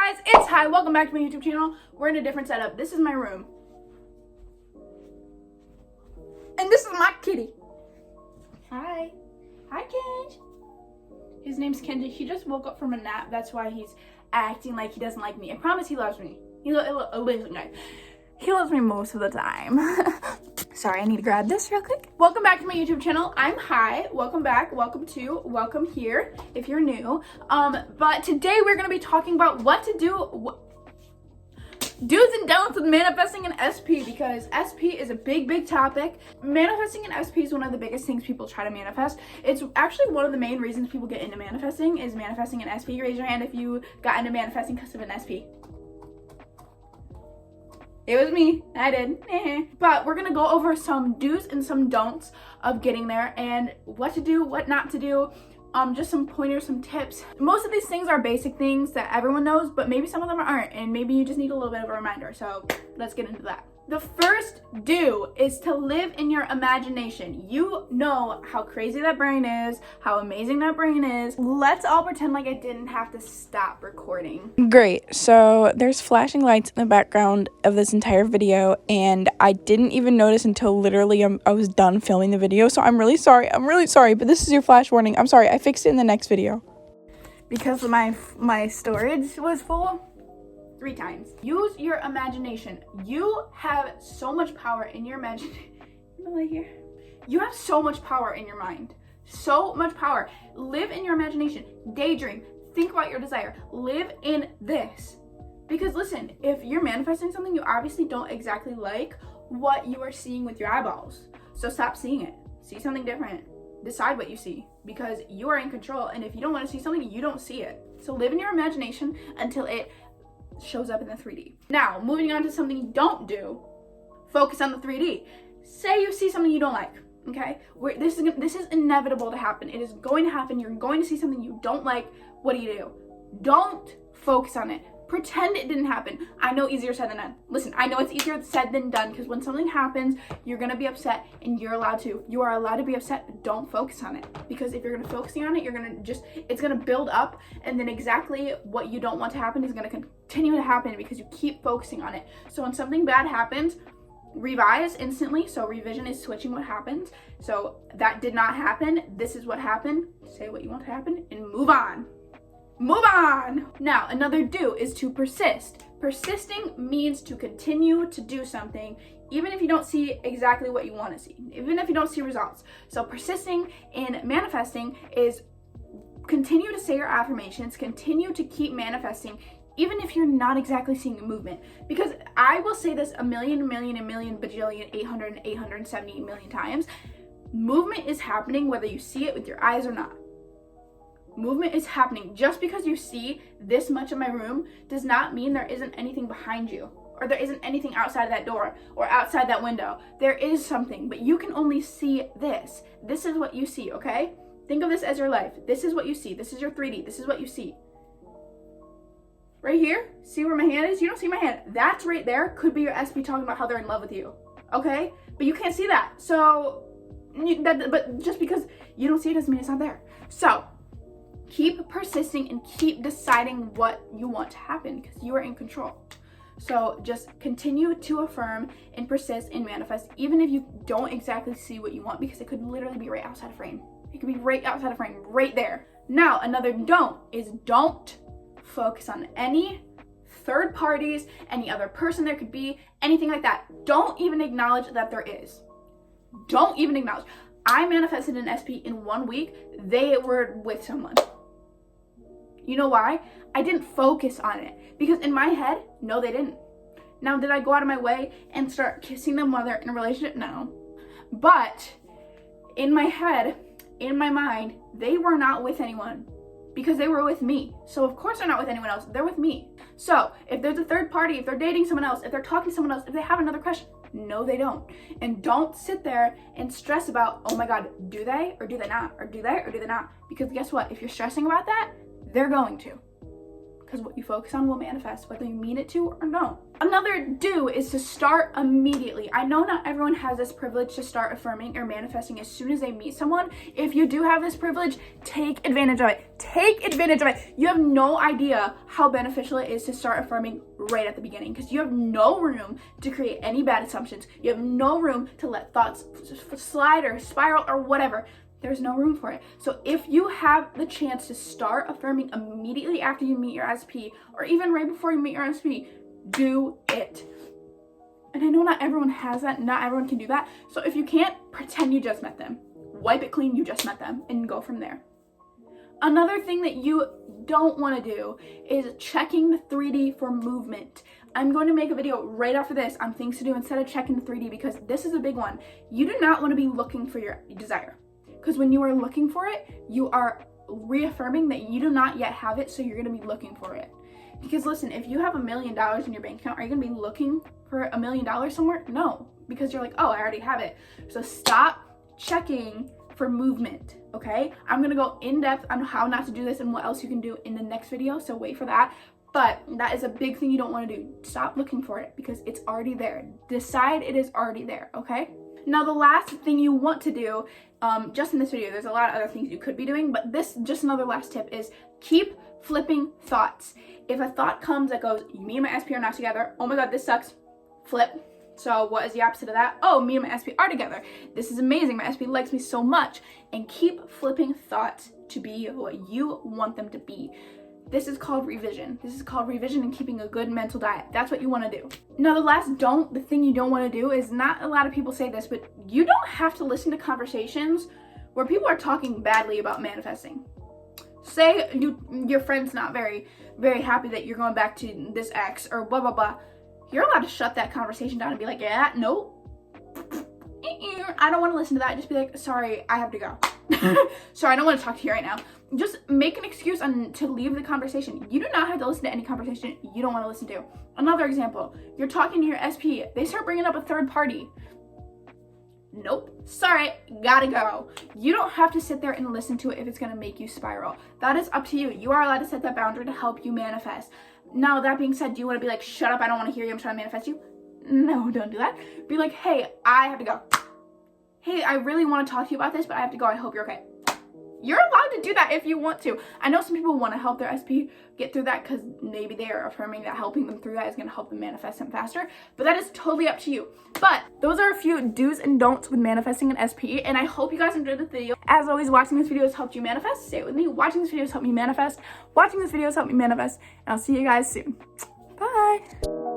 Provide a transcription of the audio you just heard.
guys, it's Hi. Welcome back to my YouTube channel. We're in a different setup. This is my room. And this is my kitty. Hi. Hi, Kenj. His name's Kenji. He just woke up from a nap. That's why he's acting like he doesn't like me. I promise he loves me. He loves me most of the time. Sorry, I need to grab this real quick. Welcome back to my YouTube channel. I'm Hi. Welcome back. Welcome here if you're new. But today we're going to be talking about what to do, do's and don'ts with manifesting an SP, because SP is a big topic. Manifesting an SP is one of the biggest things people try to manifest. It's actually one of the main reasons people get into manifesting is manifesting an SP. Raise your hand if you got into manifesting because of an SP. It was me. I did. But we're gonna go over some do's and some don'ts of getting there and what to do, what not to do. Just some pointers, some tips. Most of these things are basic things that everyone knows, but maybe some of them aren't, and maybe you just need a little bit of a reminder. So let's get into that. The first do is to live in your imagination. You know how crazy that brain is, how amazing that brain is. Let's all pretend like I didn't have to stop recording. Great. So there's flashing lights in the background of this entire video, and I didn't even notice until literally I was done filming the video. So I'm really sorry, but this is your flash warning. I'm sorry, I fixed it in the next video. Because my storage was full. 3 times. Use your imagination. You have so much power in your imagination. You have so much power in your mind. So much power. Live in your imagination. Daydream. Think about your desire. Live in this. Because listen, if you're manifesting something, you obviously don't exactly like what you are seeing with your eyeballs. So stop seeing it. See something different. Decide what you see, because you are in control. And if you don't want to see something, you don't see it. So live in your imagination until it shows up in the 3D. Now, moving on to something you don't do, focus on the 3D. Say you see something you don't like, okay? This is inevitable to happen. It is going to happen. You're going to see something you don't like. What do? Don't focus on it. Pretend it didn't happen. I know easier said than done. Listen, I know it's easier said than done, because when something happens, you're gonna be upset, and you are allowed to be upset, but don't focus on it. Because if you're gonna focus on it, it's gonna build up, and then exactly what you don't want to happen is gonna continue to happen because you keep focusing on it. So when something bad happens, revise instantly. So revision is switching what happened. So that did not happen. This is what happened. Say what you want to happen and move on. Move on! Now, another do is to persist. Persisting means to continue to do something even if you don't see exactly what you want to see, even if you don't see results. So persisting in manifesting is continue to say your affirmations, continue to keep manifesting even if you're not exactly seeing a movement. Because I will say this a million bajillion 870 million times. Movement is happening whether you see it with your eyes or not. Movement is happening. Just because you see this much of my room does not mean there isn't anything behind you, or there isn't anything outside of that door or outside that window. There is something, but you can only see this. This is what you see, okay? Think of this as your life. This is what you see. This is your 3D. This is what you see. Right here, see where my hand is? You don't see my hand. That's right there could be your SP talking about how they're in love with you, okay? But you can't see that. So, but just because you don't see it doesn't mean it's not there. So, keep persisting and keep deciding what you want to happen, because you are in control. So just continue to affirm and persist and manifest, even if you don't exactly see what you want, because it could literally be right outside of frame. It could be right outside of frame, right there. Now, another don't is don't focus on any third parties, any other person there could be, anything like that. Don't even acknowledge that there is. Don't even acknowledge. I manifested an SP in 1 week. They were with someone. You know why? I didn't focus on it, because in my head, no, they didn't. Now, did I go out of my way and start kissing them while they're in a relationship? No. But in my head, in my mind, they were not with anyone, because they were with me. So of course they're not with anyone else. They're with me. So if there's a third party, if they're dating someone else, if they're talking to someone else, if they have another crush, no, they don't. And don't sit there and stress about, oh my God, do they or do they not? Or do they or do they not? Because guess what? If you're stressing about that, they're going to. because what you focus on will manifest, whether you mean it to or no. Another do is to start immediately. I know not everyone has this privilege to start affirming or manifesting as soon as they meet someone. If you do have this privilege, take advantage of it. Take advantage of it. You have no idea how beneficial it is to start affirming right at the beginning, because you have no room to create any bad assumptions. You have no room to let thoughts slide or spiral or whatever. There's no room for it. So if you have the chance to start affirming immediately after you meet your SP, or even right before you meet your SP, do it. And I know not everyone has that, not everyone can do that. So if you can't, pretend you just met them. Wipe it clean, you just met them, and go from there. Another thing that you don't want to do is checking the 3D for movement. I'm going to make a video right after this on things to do instead of checking the 3D, because this is a big one. You do not want to be looking for your desire, because when you are looking for it, you are reaffirming that you do not yet have it, so you're going to be looking for it. Because listen, if you have $1 million in your bank account, are you going to be looking for $1 million somewhere? No, because you're like, oh, I already have it. So stop checking for movement, okay? I'm going to go in depth on how not to do this and what else you can do in the next video, so wait for that. But that is a big thing you don't want to do. Stop looking for it, because it's already there. Decide it is already there, okay? Now, the last thing you want to do, just in this video, there's a lot of other things you could be doing, but this, just another last tip, is keep flipping thoughts. If a thought comes that goes, me and my SP are not together, oh my god, this sucks, flip. So what is the opposite of that? Oh, me and my SP are together. This is amazing, my SP likes me so much. And keep flipping thoughts to be what you want them to be. This is called revision. This is called revision and keeping a good mental diet. That's what you want to do. Now, the thing you don't want to do is, not a lot of people say this, but you don't have to listen to conversations where people are talking badly about manifesting. Say your friend's not very, very happy that you're going back to this ex or blah, blah, blah. You're allowed to shut that conversation down and be like, yeah, nope. I don't want to listen to that. Just be like, sorry, I have to go. Sorry, I don't want to talk to you right now. Just make an excuse to leave the conversation. You do not have to listen to any conversation you don't want to listen to. Another example, you're talking to your SP. They start bringing up a third party. Nope. Sorry, gotta go. You don't have to sit there and listen to it if it's going to make you spiral. That is up to you. You are allowed to set that boundary to help you manifest. Now, that being said, do you want to be like, shut up, I don't want to hear you, I'm trying to manifest you? No, don't do that. Be like, hey, I have to go. Hey, I really want to talk to you about this, but I have to go. I hope you're okay. You're allowed to do that if you want to. I know some people want to help their SP get through that because maybe they are affirming that helping them through that is going to help them manifest them faster, but that is totally up to you. But those are a few do's and don'ts with manifesting an SP, and I hope you guys enjoyed this video. As always, watching this video has helped you manifest. Say it with me. Watching this video has helped me manifest. Watching this video has helped me manifest, and I'll see you guys soon. Bye.